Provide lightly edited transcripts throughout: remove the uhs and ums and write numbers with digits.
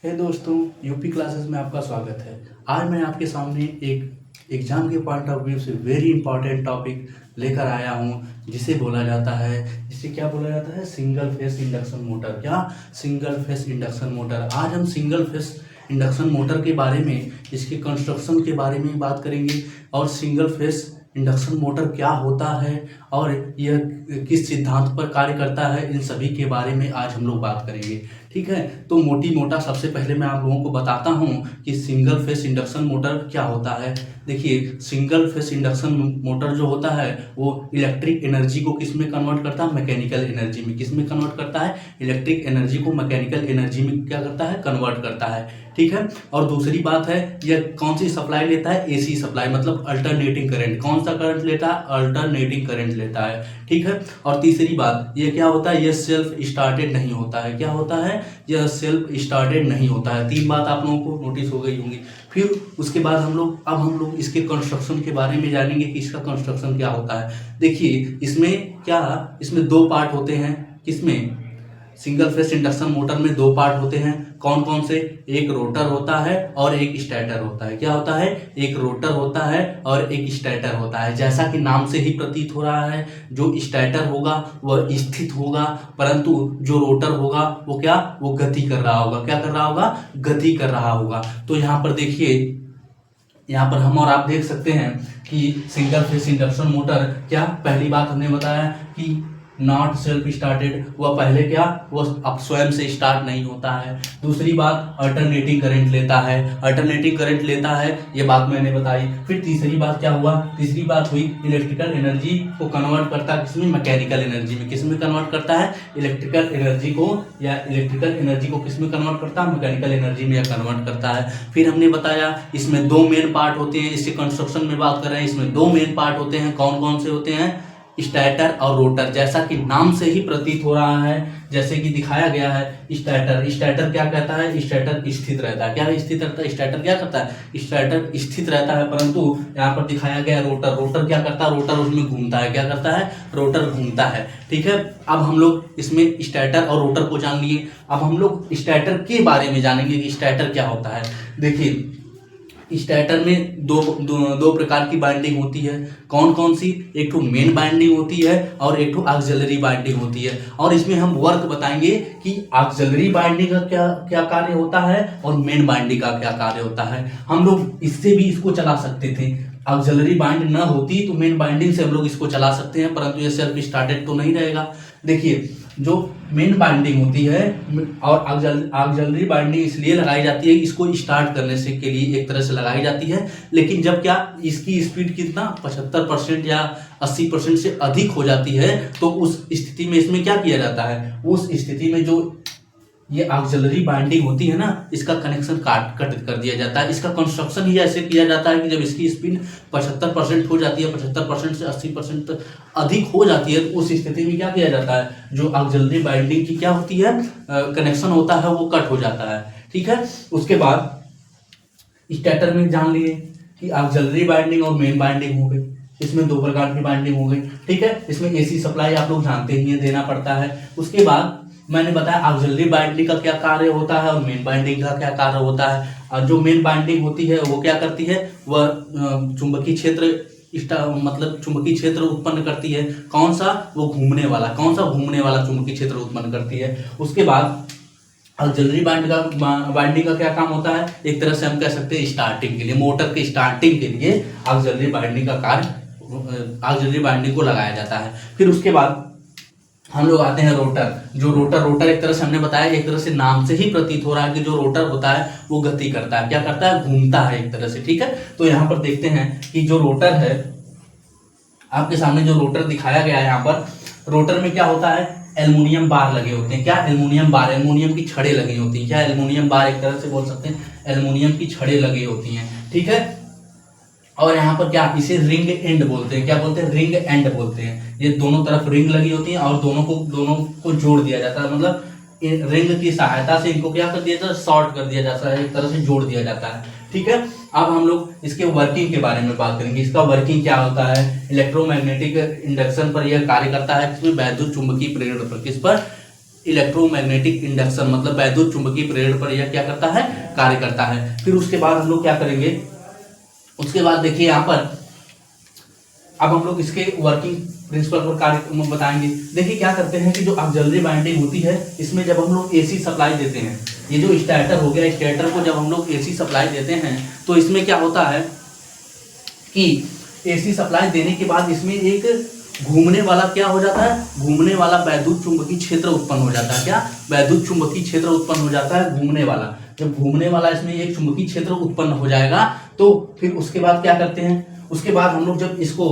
हे दोस्तों, UP classes में आपका स्वागत है। आज मैं आपके सामने एक एग्जाम के पॉइंट ऑफ व्यू से वेरी इंपॉर्टेंट टॉपिक लेकर आया हूँ, जिसे बोला जाता है, जिसे क्या बोला जाता है, सिंगल फेस इंडक्शन मोटर। क्या? Single phase induction motor. आज हम सिंगल फेस इंडक्शन मोटर के बारे में, इसके कंस्ट्रक्शन के बारे में बात करेंगे और सिंगल फेस इंडक्शन मोटर क्या होता है और यह किस सिद्धांत पर कार्य करता है, इन सभी के बारे में आज हम लोग बात करेंगे। ठीक है, तो मोटी मोटा सबसे पहले मैं आप लोगों को बताता हूँ कि सिंगल फेस इंडक्शन मोटर क्या होता है। देखिए, सिंगल फेस इंडक्शन मोटर जो होता है वो इलेक्ट्रिक एनर्जी को किस में कन्वर्ट करता है, मैकेनिकल एनर्जी में। किस में कन्वर्ट करता है? इलेक्ट्रिक एनर्जी को मैकेनिकल एनर्जी में क्या करता है, कन्वर्ट करता है। ठीक है, और दूसरी बात है, यह कौन सी सप्लाई लेता है? एसी सप्लाई, मतलब अल्टरनेटिंग करंट। कौन सा करंट लेता है? अल्टरनेटिंग करंट लेता है। ठीक है, और तीसरी बात, ये क्या होता है, ये सेल्फ स्टार्टेड नहीं होता है। क्या होता है? यह सेल्फ स्टार्टेड नहीं होता है। तीन बात आप लोगों को नोटिस हो गई होंगी। फिर उसके बाद हम लोग इसके कंस्ट्रक्शन के बारे में जानेंगे कि इसका कंस्ट्रक्शन क्या होता है। देखिए, इसमें दो पार्ट होते हैं। किसमें? सिंगल फेस इंडक्शन मोटर में दो पार्ट होते हैं। कौन कौन से? एक रोटर होता है और एक स्टेटर होता है। क्या होता है? एक रोटर होता है और एक स्टेटर होता है। जैसा कि नाम से ही प्रतीत हो रहा है, जो स्टेटर होगा वह स्थित होगा, परंतु जो रोटर होगा वो क्या, वो गति कर रहा होगा। क्या कर रहा होगा? गति कर रहा होगा। तो यहाँ पर देखिए, यहाँ पर हम और आप देख सकते हैं कि सिंगल फेस इंडक्शन मोटर क्या, पहली बात हमने बताया कि नॉट सेल्फ स्टार्टेड, वह पहले क्या, वह अब स्वयं से स्टार्ट नहीं होता है। दूसरी बात, अल्टरनेटिंग करंट लेता है। अल्टरनेटिंग करंट लेता है, ये बात मैंने बताई। फिर तीसरी बात क्या हुआ? तीसरी बात हुई इलेक्ट्रिकल एनर्जी को कन्वर्ट करता है किसमें, मैकेनिकल एनर्जी में। किसमें कन्वर्ट करता है? इलेक्ट्रिकल एनर्जी को, या इलेक्ट्रिकल एनर्जी को किसमें कन्वर्ट करता है? मैकेनिकल एनर्जी में कन्वर्ट करता है। फिर हमने बताया इसमें दो मेन पार्ट होते हैं। इसके कंस्ट्रक्शन में बात कर रहे हैं, इसमें दो मेन पार्ट होते हैं। कौन कौन से होते हैं? स्टेटर और रोटर। जैसा कि नाम से ही प्रतीत हो रहा है, जैसे कि दिखाया गया है, स्टेटर। स्टेटर क्या कहता है? स्टेटर स्थित रहता है। क्या स्थित रहता है? स्टेटर क्या करता है? स्टेटर स्थित रहता है। परंतु यहाँ पर दिखाया गया रोटर। रोटर क्या करता है? रोटर उसमें घूमता है। क्या करता है? रोटर घूमता है। ठीक है, अब हम लोग इसमें स्टेटर और रोटर को जान लिए। अब हम लोग स्टेटर के बारे में जानेंगे कि स्टेटर क्या होता है। देखिए, स्टेटर में दो प्रकार की बाइंडिंग होती है। कौन कौन सी? एक तो मेन बाइंडिंग होती है और एक तो ऑक्सिलरी बाइंडिंग होती है। और इसमें हम वर्क बताएंगे कि ऑक्सिलरी बाइंडिंग का क्या क्या कार्य होता है और मेन बाइंडिंग का क्या कार्य होता है। हम लोग इससे भी इसको चला सकते थे। ऑक्सिलरी बाइंड ना होती तो मेन बाइंडिंग से हम लोग इसको चला सकते हैं, परंतु ये सेल्फ स्टार्टेड तो नहीं रहेगा। देखिए, जो मेन बाइंडिंग होती है और ऑक्सिलरी बाइंडिंग इसलिए लगाई जाती है, इसको स्टार्ट करने से के लिए एक तरह से लगाई जाती है। लेकिन जब क्या इसकी स्पीड कितना 75% या 80% से अधिक हो जाती है, तो उस स्थिति में इसमें क्या किया जाता है, उस स्थिति में जो ये ऑक्सिलरी बाइंडिंग होती है ना, इसका कनेक्शन कट कर दिया जाता है। इसका कंस्ट्रक्शन ही ऐसे किया जाता है कि जब इसकी स्पीड 75% हो जाती है, 75% से 80% अधिक हो जाती है, तो उस स्थिति में क्या किया जाता है, जो ऑक्सिलरी बाइंडिंग की क्या होती है, कनेक्शन होता है, वो कट हो जाता है। ठीक है, उसके बाद स्टेटर में जान लिए कि ऑक्सिलरी बाइंडिंग और मेन बाइंडिंग हो गई। इसमें दो प्रकार की बाइंडिंग हो गई। ठीक है, इसमें एसी सप्लाई आप लोग जानते ही हैं, देना पड़ता है। उसके बाद मैंने बताया ऑक्सिलरी बाइंडिंग का क्या कार्य होता है और मेन बाइंडिंग का क्या कार्य होता है। और जो मेन बाइंडिंग होती है वो क्या करती है, वह चुंबकीय क्षेत्र मतलब चुंबकीय क्षेत्र उत्पन्न करती है। कौन सा? वो घूमने वाला। कौन सा? घूमने वाला चुंबकीय क्षेत्र उत्पन्न करती है। उसके बाद ऑक्सिलरी बाइंडिंग का क्या काम होता है, एक तरह से हम कह सकते हैं स्टार्टिंग के लिए, मोटर के स्टार्टिंग के लिए ऑक्सिलरी बाइंडिंग का कार्य, ऑक्सिलरी बाइंडिंग को लगाया जाता है। फिर उसके बाद हम लोग आते हैं रोटर। जो रोटर एक तरह से हमने बताया, एक तरह से नाम से ही प्रतीत हो रहा है कि जो रोटर होता है वो गति करता है। क्या करता है? घूमता है एक तरह से। ठीक है, तो यहाँ पर देखते हैं कि जो रोटर है, आपके सामने जो रोटर दिखाया गया है, यहाँ पर रोटर में क्या होता है, एल्युमिनियम बार लगे होते हैं। क्या? एल्युमिनियम बार, एल्युमिनियम की छड़ें लगी होती हैं। क्या? एल्युमिनियम बार एक तरह से बोल सकते हैं, एल्युमिनियम की छड़ें लगी होती हैं। ठीक है, और यहाँ पर क्या, इसे रिंग एंड बोलते हैं। क्या बोलते हैं? रिंग एंड बोलते हैं। ये दोनों तरफ रिंग लगी होती है और दोनों को जोड़ दिया जाता है, मतलब रिंग की सहायता से इनको क्या कर दिया जाता है, शॉर्ट कर दिया जाता है, एक तरह से जोड़ दिया जाता है। ठीक है, अब हम लोग इसके वर्किंग के बारे में बात करेंगे। इसका वर्किंग क्या होता है, इलेक्ट्रोमैग्नेटिक इंडक्शन पर यह कार्य करता है, किसमें? वैद्युत चुंबकीय प्रेरण पर। किस पर? इलेक्ट्रोमैग्नेटिक इंडक्शन, मतलब वैद्युत चुंबकीय प्रेरण पर यह क्या करता है, कार्य करता है। फिर उसके बाद हम लोग क्या करेंगे, उसके बाद देखिए यहाँ पर अब हम लोग इसके वर्किंग प्रिंसिपल पर कार्य बताएंगे। देखिए क्या करते हैं कि जो ऑक्सिलरी बाइंडिंग होती है, इसमें जब हम लोग एसी सप्लाई देते हैं, ये जो स्टार्टर हो गया, स्टार्टर को जब हम लोग एसी सप्लाई देते हैं तो इसमें क्या होता है कि एसी सप्लाई देने के बाद इसमें एक घूमने वाला क्या हो जाता है, घूमने वाला वैद्युत चुंबकीय क्षेत्र उत्पन्न हो जाता है। क्या, वैद्युत चुंबकीय क्षेत्र उत्पन्न हो जाता है, घूमने वाला। जब घूमने वाला इसमें एक चुंबकीय क्षेत्र उत्पन्न हो जाएगा तो फिर उसके बाद क्या करते हैं, उसके बाद हम लोग जब इसको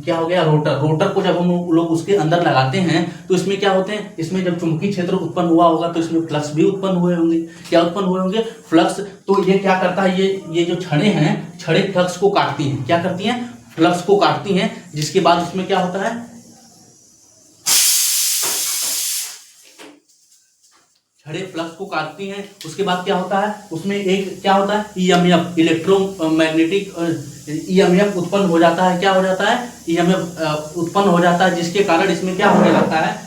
क्या हो गया, रोटर को जब हम लोग उसके अंदर लगाते हैं तो इसमें क्या होते हैं, इसमें जब चुंबकीय क्षेत्र उत्पन्न हुआ होगा तो इसमें फ्लक्स भी उत्पन्न हुए होंगे। क्या उत्पन्न हुए होंगे, फ्लक्स। तो ये क्या करता है, ये जो छड़ें हैं, छड़ें फ्लक्स को काटती हैं। क्या करती हैं, फ्लक्स को काटती हैं, जिसके बाद उसमें क्या होता है, छड़ें फ्लक्स को काटती हैं। उसके बाद क्या होता है, उसमें एक क्या होता है, ईएमएफ, इलेक्ट्रोमैग्नेटिक ईएमएफ उत्पन्न हो जाता है। क्या हो जाता है, ईएमएफ उत्पन्न हो जाता है, जिसके कारण इसमें क्या होने लगता है,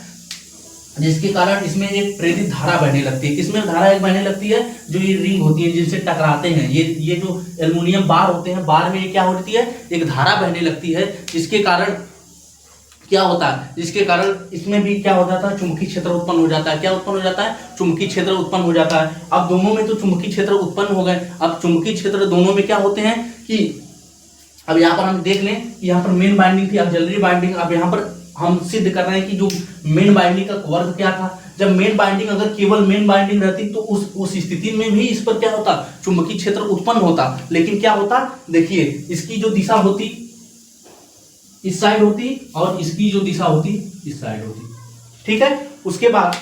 जिसके कारण इसमें एक प्रेरित धारा बहने लगती है। किसमें धारा एक बहने लगती है, जो ये रिंग होती है जिनसे टकराते हैं, ये जो एल्युमिनियम बार होते हैं, बार में क्या होती है, एक धारा बहने लगती है, जिसके कारण क्या होता है, जिसके कारण इसमें भी क्या हो जाता है, चुंबकीय क्षेत्र उत्पन्न हो जाता है। क्या उत्पन्न हो जाता है, चुंबकीय क्षेत्र उत्पन्न हो जाता है। अब दोनों में तो चुंबकीय क्षेत्र उत्पन्न हो गए। अब चुंबकीय क्षेत्र दोनों में क्या होते हैं कि अब यहाँ पर हम देख लें कि यहाँ पर मेन बाइंडिंग थी, ऑक्सिलरी बाइंडिंग। अब यहाँ पर हम सिद्ध कर रहे हैं कि जो मेन बाइंडिंग का वर्ग क्या था। जब मेन बाइंडिंग, अगर केवल मेन बाइंडिंग रहती तो उस स्थिति में भी इस पर क्या होता, चुंबकीय क्षेत्र उत्पन्न होता। लेकिन क्या होता, देखिए इसकी जो दिशा होती इस साइड होती और इसकी जो दिशा होती इस साइड होती, ठीक है। उसके बाद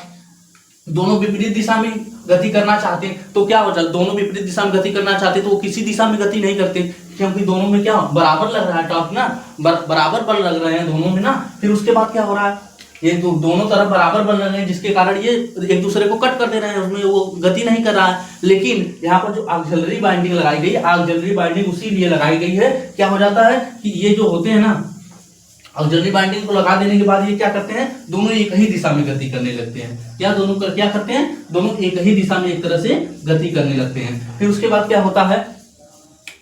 दोनों विपरीत दिशा में गति करना चाहते हैं तो क्या हो जाता, दोनों विपरीत दिशा में गति करना चाहते तो वो किसी दिशा में गति नहीं करते, क्योंकि दोनों में क्या बराबर लग रहा है टॉर्क ना, बराबर बल लग रहे हैं दोनों में ना। फिर उसके बाद क्या हो रहा है, ये दोनों तरफ बराबर बल लग रहे हैं, जिसके कारण ये एक दूसरे को कट कर दे रहे हैं, उसमें वो गति नहीं कर रहा है। लेकिन यहाँ पर जो ऑक्सिलरी बाइंडिंग लगाई गई, ऑक्सिलरी बाइंडिंग उसी लिए लगाई गई है, क्या हो जाता है कि ये जो होते हैं ना, ऑक्सिलरी बाइंडिंग को लगा देने के बाद ये क्या करते हैं, दोनों एक ही दिशा में गति करने लगते हैं। क्या दोनों क्या करते हैं, दोनों एक ही दिशा में एक तरह से गति करने लगते हैं। फिर उसके बाद क्या होता है,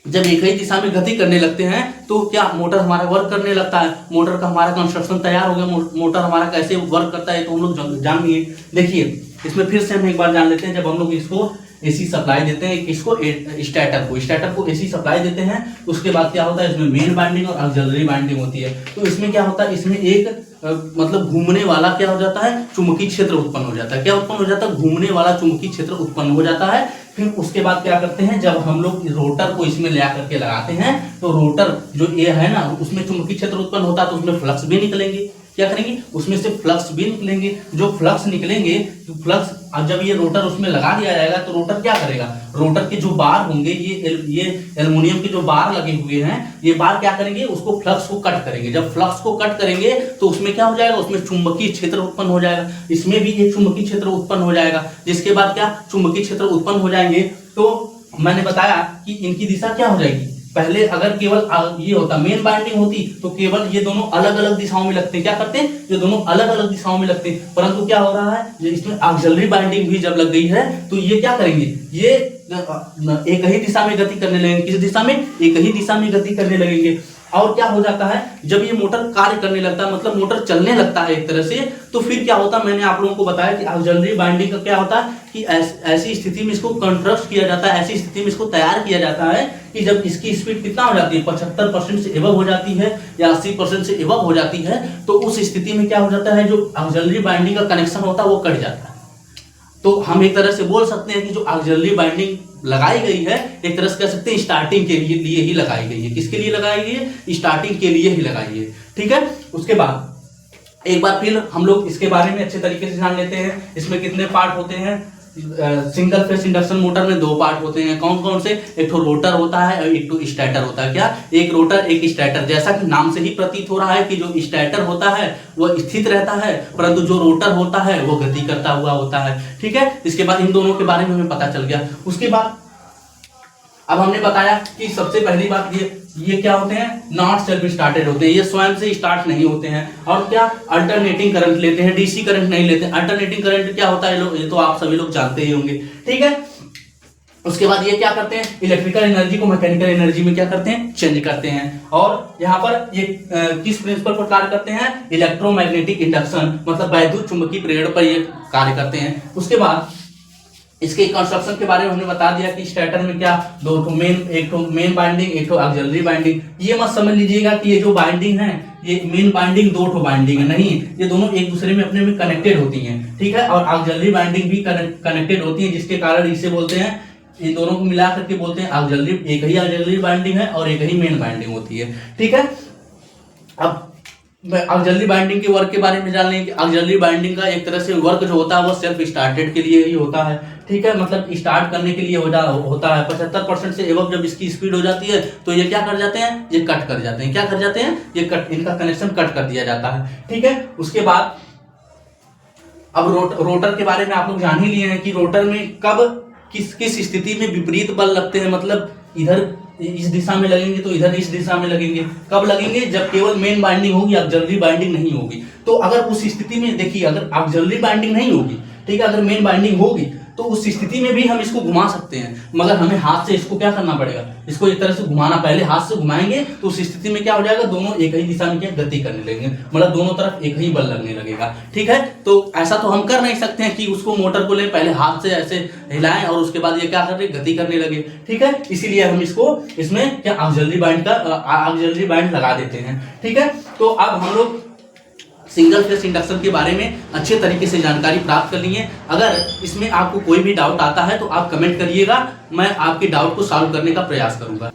जब एक ही दिशा में गति करने लगते हैं तो क्या मोटर हमारा वर्क करने लगता है। मोटर का हमारा कंस्ट्रक्शन तैयार हो गया। मोटर हमारा कैसे वर्क करता है तो हम लोग जान लिए। देखिए इसमें फिर से हम एक बार जान लेते हैं। जब हम लोग इसको एसी सप्लाई देते हैं, इसको स्टार्टर को एसी सप्लाई देते हैं, उसके बाद क्या होता है, इसमें मेन बाइंडिंग और ऑक्सिलरी बाइंडिंग होती है। तो इसमें क्या होता है, इसमें एक मतलब घूमने वाला क्या हो जाता है, चुंबकीय क्षेत्र उत्पन्न हो जाता है। क्या उत्पन्न हो जाता है, घूमने वाला चुंबकीय क्षेत्र उत्पन्न हो जाता है। फिर उसके बाद क्या करते हैं, जब हम लोग रोटर को इसमें ले करके लगाते हैं तो रोटर जो ये है ना, उसमें चुंबकीय क्षेत्र उत्पन्न होता है तो उसमें फ्लक्स भी निकलेंगे। क्या करेंगे, उसमें से फ्लक्स भी निकलेंगे। जो फ्लक्स निकलेंगे तो फ्लक्स, जब ये रोटर उसमें लगा दिया जाएगा तो रोटर क्या करेगा, रोटर के जो बार होंगे, ये एल्युमिनियम के जो बार लगे हुए हैं, ये बार क्या करेंगे, उसको फ्लक्स को कट करेंगे। जब फ्लक्स को कट करेंगे तो उसमें क्या हो जाएगा, उसमें चुंबकीय क्षेत्र उत्पन्न हो जाएगा। इसमें भी एक चुंबकीय क्षेत्र उत्पन्न हो जाएगा। जिसके बाद क्या, चुंबकीय क्षेत्र उत्पन्न हो जाएंगे। तो मैंने बताया कि इनकी दिशा क्या हो जाएगी, पहले अगर केवल ये होता मेन बाइंडिंग होती तो केवल ये दोनों अलग अलग दिशाओं में लगते हैं। क्या करते हैं, ये दोनों अलग अलग दिशाओं में लगते हैं। परंतु क्या हो रहा है, ये इसमें ऑक्सिलरी बाइंडिंग भी जब लग गई है तो ये क्या करेंगे, ये एक ही दिशा में गति करने लगेंगे। किस दिशा में, एक ही दिशा में गति करने लगेंगे। और क्या हो जाता है, जब ये मोटर कार्य करने लगता है, मतलब मोटर चलने लगता है एक तरह से, तो फिर क्या होता है, मैंने आप लोगों को बताया कि ऑक्सिलरी बाइंडिंग का क्या होता है कि ऐसी स्थिति में इसको कंट्रस्ट किया जाता है, ऐसी स्थिति में इसको तैयार किया जाता है कि जब इसकी स्पीड कितना हो जाती है, 75% से एबव हो जाती है या 80% से एबव हो जाती है, तो उस स्थिति में क्या हो जाता है, जो ऑक्सिलरी बाइंडिंग का कनेक्शन होता है वो कट जाता है। तो हम एक तरह से बोल सकते हैं कि जो ऑक्सिलरी बाइंडिंग लगाई गई है, एक तरह से कह सकते हैं स्टार्टिंग के लिए ही लगाई गई है। किसके लिए लगाई गई है, स्टार्टिंग के लिए ही लगाई है। ठीक है, उसके बाद एक बार फिर हम लोग इसके बारे में अच्छे तरीके से जान लेते हैं। इसमें कितने पार्ट होते हैं, सिंगल फेस इंडक्शन मोटर में 2 पार्ट होते हैं। कौन कौन से, एक तो रोटर होता है और एक तो स्टार्टर होता है। क्या, एक रोटर एक स्टार्टर। जैसा कि नाम से ही प्रतीत हो रहा है कि जो स्टार्टर होता है वो स्थित रहता है, परंतु जो रोटर होता है वो गति करता हुआ होता है। ठीक है, इसके बाद इन दोनों के बारे में हमें पता चल गया। उसके बाद अब हमने बताया कि सबसे पहली बात ये क्या होते हैं, नॉट सेल्फ स्टार्टेड होते हैं, ये स्वयं से स्टार्ट नहीं होते हैं। और क्या, अल्टरनेटिंग करंट लेते हैं, डीसी करंट नहीं लेते। अल्टरनेटिंग करंट क्या होता है, ये तो आप सभी लोग जानते ही होंगे, ठीक है। उसके बाद ये क्या करते हैं, इलेक्ट्रिकल एनर्जी को मैकेनिकल एनर्जी में क्या करते हैं, चेंज करते हैं। और यहाँ पर ये किस प्रिंसिपल पर कार्य करते हैं, इलेक्ट्रोमैग्नेटिक इंडक्शन, मतलब वैद्युत चुंबकीय प्रेरण पर ये कार्य करते हैं। उसके बाद इसके कंस्ट्रक्शन के बारे में हमने बता दिया कि स्टेटर में क्या दो ठो मेन, एक ठो मेन बाइंडिंग, एक ठो ऑक्सिलरी बाइंडिंग। ये मत समझ लीजिएगा कि ये जो बाइंडिंग है ये मेन बाइंडिंग दो ठो बाइंडिंग है, नहीं, ये दोनों एक दूसरे में अपने में कनेक्टेड होती हैं, ठीक है। और ऑक्सिलरी बाइंडिंग भी कनेक्टेड होती है, जिसके कारण इसे बोलते हैं, इन दोनों को मिला करके बोलते हैं ऑक्सिलरी, एक ही ऑक्सिलरी बाइंडिंग है और एक ही मेन बाइंडिंग होती है, ठीक है। अब ऑक्सिलरी बाइंडिंग के वर्क के बारे में जान लेंगे। ऑक्सिलरी बाइंडिंग का एक तरह से वर्क जो होता है वो सेल्फ स्टार्टेड के लिए ही होता है, ठीक है, मतलब स्टार्ट करने के लिए होता है। 75% से एबव जब इसकी स्पीड हो जाती है तो ये क्या कर जाते हैं, ये कट कर जाते हैं। क्या कर जाते हैं, ये कट, इनका कनेक्शन कट कर दिया जाता है, ठीक है। उसके बाद अब रोटर के बारे में आप लोग जान ही लिए हैं कि रोटर में कब किस स्थिति में विपरीत बल लगते हैं, मतलब इधर इस दिशा में लगेंगे तो इधर इस दिशा में लगेंगे। कब लगेंगे, जब केवल मेन बाइंडिंग होगी, ऑक्सिलरी बाइंडिंग नहीं होगी। तो अगर उस स्थिति में देखिए, अगर ऑक्सिलरी बाइंडिंग नहीं होगी, ठीक है, अगर मेन बाइंडिंग होगी तो उस स्थिति में भी हम इसको घुमा सकते हैं, मगर हमें हाथ से इसको क्या करना पड़ेगा, इसको एक तरह से घुमाना। पहले हाथ से घुमाएंगे तो उस स्थिति में क्या हो जाएगा, दोनों एक ही दिशा में क्या गति करने लगेंगे, मतलब दोनों तरफ एक ही बल लगने लगेगा, ठीक है। तो ऐसा तो हम कर नहीं सकते हैं कि उसको मोटर को ले पहले हाथ से ऐसे हिलाएं और उसके बाद ये क्या कर रहे, गति करने लगे, ठीक है। इसीलिए हम इसको इसमें क्या ऑक्सिलरी बाइंड लगा देते हैं, ठीक है। तो अब हम लोग सिंगल फेस इंडक्शन के बारे में अच्छे तरीके से जानकारी प्राप्त कर लिए। अगर इसमें आपको कोई भी डाउट आता है तो आप कमेंट करिएगा, मैं आपके डाउट को सॉल्व करने का प्रयास करूंगा।